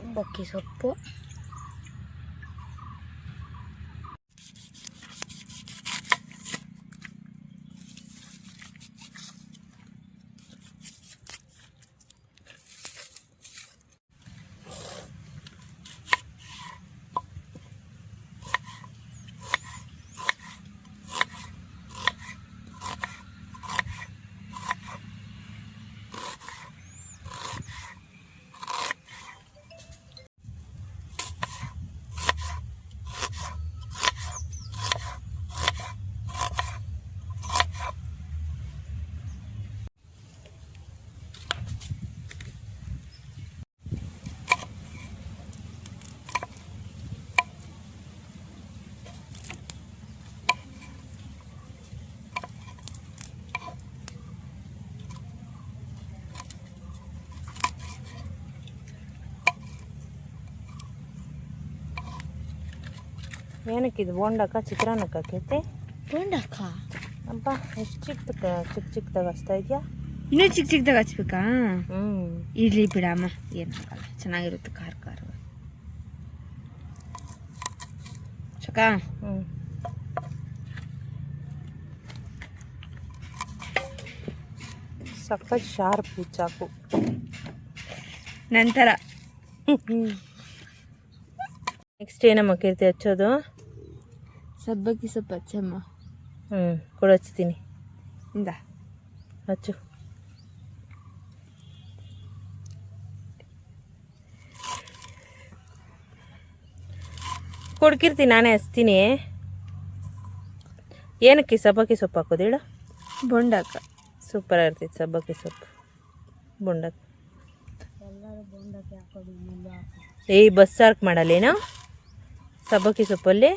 ಸಬ್ಬಕ್ಕಿ ಸೊಪ್ಪು, ಏನಕ್ಕಿದು ಬೋಂಡಕ್ಕ ಚಿತ್ರಾನ್ನಕ್ಕೆ ಹಾಕೈತೆ? ಬೋಂಡಕ್ಕ ಅಪ್ಪ ಎಷ್ಟು ಚಿಕ್ಕದಾಗ ಹಚ್ತಾ ಇದೆಯಾ? ಇನ್ನೂ ಚಿಕ್ಕದಾಗ ಹಚ್ಬೇಕಾ? ಹ್ಞೂ ಇರಲಿ ಬಿಡಮ್ಮ, ಏನಾಗಲ್ಲ, ಚೆನ್ನಾಗಿರುತ್ತೆ ಖಾರ ಖಾರ. ಚಕ ಹ್ಞೂ ಸಖತ್ ಶಾರ್ಪು ಚಾಕು. ನಂತರ ನೆಕ್ಸ್ಟ್ ಏನಮ್ಮ ಕೀರ್ತಿ ಹಚ್ಚೋದು? ಸಬ್ಬಕ್ಕಿ ಸೊಪ್ಪು ಹಚ್ಚಮ್ಮ. ಕೊಡು ಹಚ್ತೀನಿ. ಇಂದ ಹಚ್ಚು. ಕೊಡ್ಕಿರ್ತೀನಿ, ನಾನೇ ಹಚ್ತೀನಿ. ಏನಕ್ಕೆ ಸಬ್ಬಕ್ಕಿ ಸೊಪ್ಪು ಹಾಕೋದು ಹೇಳು? ಬೋಂಡಕ್ಕ ಸೂಪರ್ ಆಗಿರ್ತೈತೆ ಸಬ್ಬಕ್ಕಿ ಸೊಪ್ಪು ಬೋಂಡಕ್ಕೆ. ಏಯ್ ಬಸ್ಸಾರ್ಕ್ ಮಾಡಲ್ಲೇನೋ ಸಬ್ಬಕ್ಕಿ ಸೊಪ್ಪಲ್ಲಿ?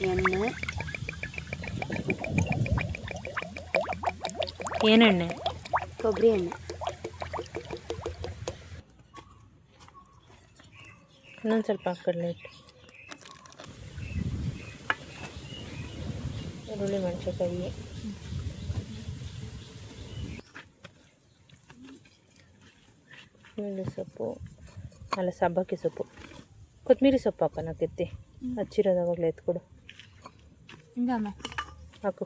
ಎಣ್ಣೆ, ಏನೆಣ್ಣೆ? ಕೊಬ್ಬರಿ ಎಣ್ಣೆ. ಇನ್ನೊಂದು ಸ್ವಲ್ಪ ಹಾಕಡ್ಲೆ ಇಟ್ಟು, ಈರುಳ್ಳಿ ಮೆಣಸಿನ್ಕಾಯಿ, ಈರುಳ್ಳಿ ಸೊಪ್ಪು, ಅಲ್ಲ ಸಬ್ಬಕ್ಕಿ ಸೊಪ್ಪು, ಕೊತ್ತಂಬರಿ ಸೊಪ್ಪು ಹಾಕೋಣ ಕೆತ್ತಿ ಹಚ್ಚಿರೋದಾಗಲೇ ಎತ್ಕೊಡು. ಇಂದಮ್ಮ ಹಾಕು.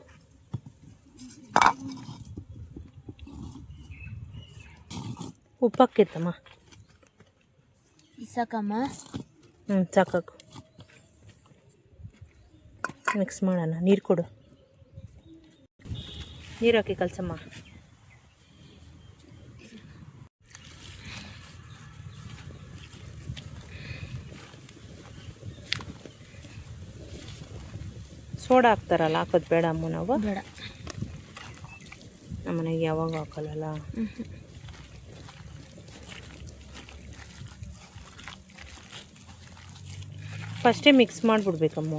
ಉಪ್ಪು ಹಾಕಿತ್ತಮ್ಮ? ಸಾಕಮ್ಮ. ಸಾಕಾಕು. ಮಿಕ್ಸ್ ಮಾಡೋಣ. ನೀರು ಕೊಡು. ನೀರು ಹಾಕಿ ಕಲಸಮ್ಮ. ಸೋಡಾ ಹಾಕ್ತಾರಲ್ಲ, ಹಾಕೋದು ಬೇಡ ಅಮ್ಮ ನಾವು? ಬೇಡ, ನಮ್ಮನೆಗೆ ಯಾವಾಗ ಹಾಕಲ್ಲ. ಫಸ್ಟೇ ಮಿಕ್ಸ್ ಮಾಡಿಬಿಡ್ಬೇಕಮ್ಮ.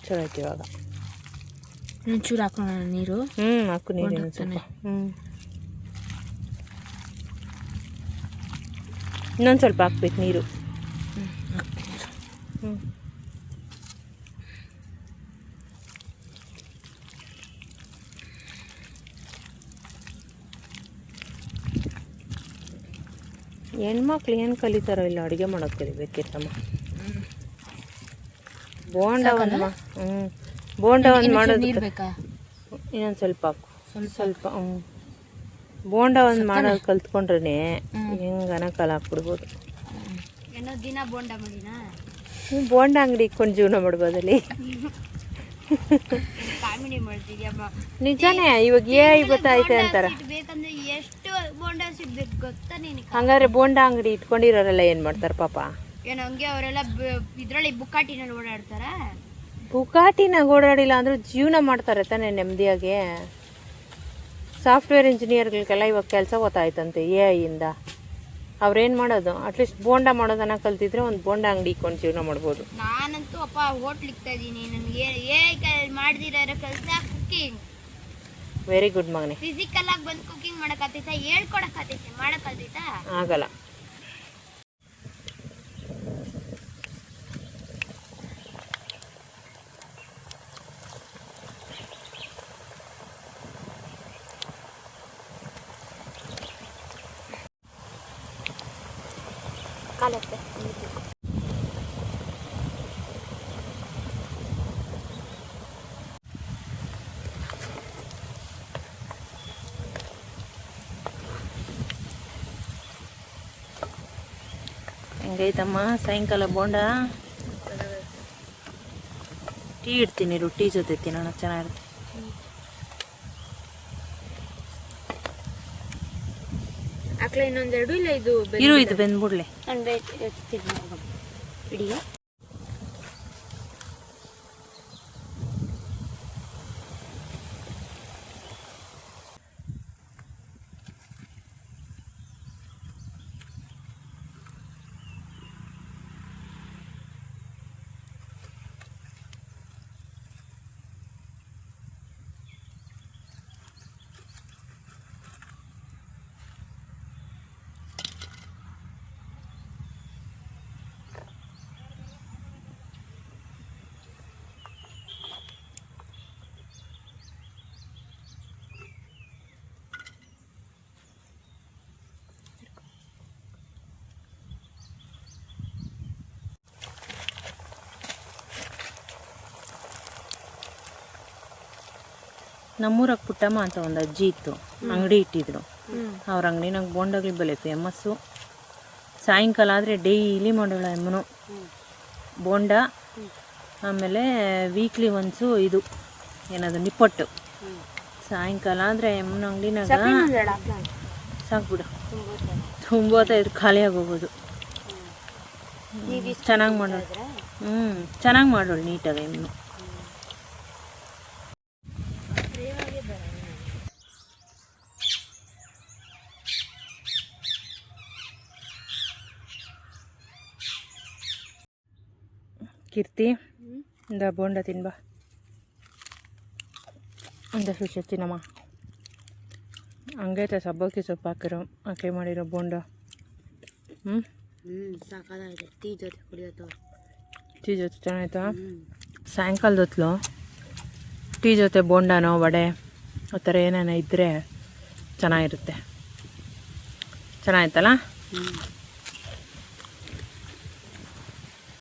ಚಲೋ ಆಯ್ತು ಇವಾಗ. ಒಂಚೂರು ಹಾಕೋಣ ನೀರು. ಹಾಕು ನೀರು ಸ್ವಲ್ಪ. ಇನ್ನೊಂದು ಸ್ವಲ್ಪ ಹಾಕ್ಬೇಕು ನೀರು. ಹೆಣ್ಮಕ್ಳು ಏನು ಕಲಿತಾರೋ ಇಲ್ಲ, ಅಡುಗೆ ಮಾಡೋಕ್ಕೆ ಕಲಿಬೇಕಿತ್ತಮ್ಮ. ಬೋಂಡ ಒಂದು ಬೋಂಡ ಒಂದು ಮಾಡೋದು ನೀರು ಬೇಕಾ? ಇನ್ನೊಂದು ಸ್ವಲ್ಪ ಹಾಕು, ಸ್ವಲ್ಪ ಬೋಂಡ ಒಂದು ಮಾಡೋದು ಕಲ್ತ್ಕೊಂಡ್ರೆ ಹೆಂಗೆ ಅನಕಾಲ ಹಾಕ್ಬಿಡ್ಬೋದು. ದಿನ ಬೋಂಡ ಮಾಡಿನ ಬೋಂಡ ಅಂಗಡಿ ಇಟ್ಕೊಂಡು ಜೀವನ ಮಾಡ್ಬೋದಲ್ಲಿ. ಕಾಮಿಡಿ ಮಾಡ್ತಿದ್ಯಮ್ಮ. ನಿಜಾನೇ, ಇವಾಗ ಗೊತ್ತೈತೆ ಅಂತಾರ. ಬೇಕಂದ್ರೆ ಎಷ್ಟು ಬೋಂಡ ಸಿಗ್ಬೇಕು ಗೊತ್ತಾ ನಿನಗೆ? ಹಂಗಾದ್ರೆ ಬೋಂಡ ಅಂಗಡಿ ಇಟ್ಕೊಂಡಿರೋರೆಲ್ಲ ಏನ್ ಮಾಡ್ತಾರೆ ಪಾಪ? ಏನು ಹಂಗೆ ಅವರೆಲ್ಲ ಇದ್ರಲ್ಲಿ ಬುಕ್ಕಾಟಿನಲ್ಲಿ ಓಡಾಡ್ತಾರ. ಬುಕಾಟಿನಾಗ ಓಡಾಡಿಲ್ಲ ಅಂದ್ರೂ ಜೀವನ ಮಾಡ್ತಾರೆ ತಾನೇ ನೆಮ್ಮದಿಯಾಗಿ. ಸಾಫ್ಟ್ವೇರ್ ಇಂಜಿನಿಯರ್ಗಳಿಗೆಲ್ಲ ಇವಾಗ ಕೆಲಸ ಗೊತ್ತಾಯ್ತಂತೆ AI ಇಂದ. ಅವ್ರೇನು ಮಾಡೋದು, ಅಟ್ಲೀಸ್ಟ್ ಬೋಂಡ ಮಾಡೋದನ್ನ ಕಲ್ತಿದ್ರೆ ಒಂದು ಬೋಂಡ ಅಂಗಡಿ ಇಟ್ಕೊಂಡು ಜೀವನ ಮಾಡ್ಬೋದು. ನಾನಂತೂ ಅಪ್ಪ ಹೋಟ್ಲ್ ಇಕ್ತಾ ಇದ್ದೀನಿ. ನನಗೆ ಮಾಡ್ದಿರೋ ಕೆಲಸ ಕುಕ್ಕಿಂಗ್. ವೆರಿ ಗುಡ್ ಮಗನೇ. ಫಿಸಿಕಲ್ ಆಗಿ ಬಂದು ಕುಕಿಂಗ್ ಮಾಡಕತ್ತೈತ, ಹೇಳ್ಕೊಡಕತ್ತೈತೆ, ಮಾಡಕತ್ತೈತ ಆಗಲ್ಲ. ಕಾಲತ್ತೆ ಹೆಂಗೈತಮ್ಮ ಸಾಯಂಕಾಲ ಬೋಂಡ? ಟೀ ಇಡ್ತೀನಿ, ರೊಟ್ಟಿ ಜೊತೆ ತಿನ್ನೋಣ, ಚೆನ್ನಾಗಿರುತ್ತೆ. ಹಾಕ್ಲ ಇನ್ನೊಂದೆರಡು ಇಲ್ಲ ಇದು ಇರು, ಇದು ಬೆಂದ್ಬಿಡ್ಲೆ. ನಾನು ಇಡೀ ನಮ್ಮೂರಾಗ ಪುಟ್ಟಮ್ಮ ಅಂತ ಒಂದು ಅಜ್ಜಿ ಇತ್ತು, ಅಂಗಡಿ ಇಟ್ಟಿದ್ರು. ಅವ್ರ ಅಂಗಡಿನಾಗ ಬೋಂಡಗಳು ಬೆಲೆ ಫೇಮಸ್ಸು. ಸಾಯಂಕಾಲ ಆದರೆ ಡೈಲಿ ಮಾಡೋಳ ಎಮ್ಮನು ಬೋಂಡ. ಆಮೇಲೆ ವೀಕ್ಲಿ ಒನ್ಸು ಇದು ಏನದು ನಿಪ್ಪಟ್ಟು. ಸಾಯಂಕಾಲ ಆದರೆ ಎಮ್ಮನ ಅಂಗಡಿನಾಗ ಸಾಕ್ಬಿಡು, ತುಂಬೋತೈದು ಖಾಲಿ ಆಗೋಗೋದು. ಚೆನ್ನಾಗಿ ಮಾಡೋಳು. ಚೆನ್ನಾಗಿ ಮಾಡೋಳು ನೀಟಾಗಿ ಎಮ್ಮನು. ಕೀರ್ತಿ, ಇಂದ ಬೋಂಡ ತಿನ್ಬಾ. ಒಂದಷ್ಟು ವಿಷಯ ತಿನ್ನಮ್ಮ. ಹಂಗೈತೆ ಸಬ್ಬಕ್ಕಿ ಸೊಪ್ಪು ಹಾಕಿ ಮಾಡಿರೋ ಬೋಂಡ. ಸಾಕಾಗಿದೆ. ಟೀ ಜೊತೆ ಕುಡಿಯೋದು. ಟೀ ಜೊತೆ ಚೆನ್ನಾಯ್ತಾ? ಸಾಯಂಕಾಲದ ಹೊತ್ತು ಟೀ ಜೊತೆ ಬೋಂಡನೋ ವಡೆ ಆ ಥರ ಏನೇನೋ ಇದ್ದರೆ ಚೆನ್ನಾಗಿರುತ್ತೆ. ಚೆನ್ನಾಯ್ತಲ್ಲ?